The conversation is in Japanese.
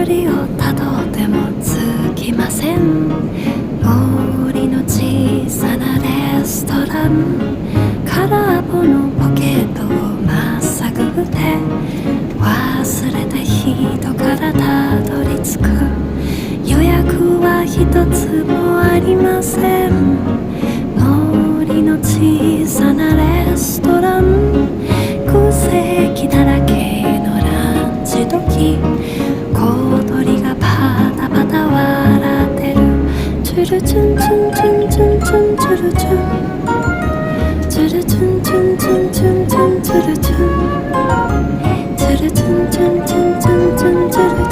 りをたどってもつきません。森の小さなレストラン、空っぽのポケットをまっさぐって忘れた人からたどり着く。予約は一つもありません。森の小さなレストラン、空席だらけのランチ時、小鳥がパタパタ笑ってる。チュルチュンチュンチュンチュンチュンチュルチュン、チュルチュンチュンチュンチュンチュンチュルチュン、チュルチュンチュンチュンチュンチュンチュルチュン。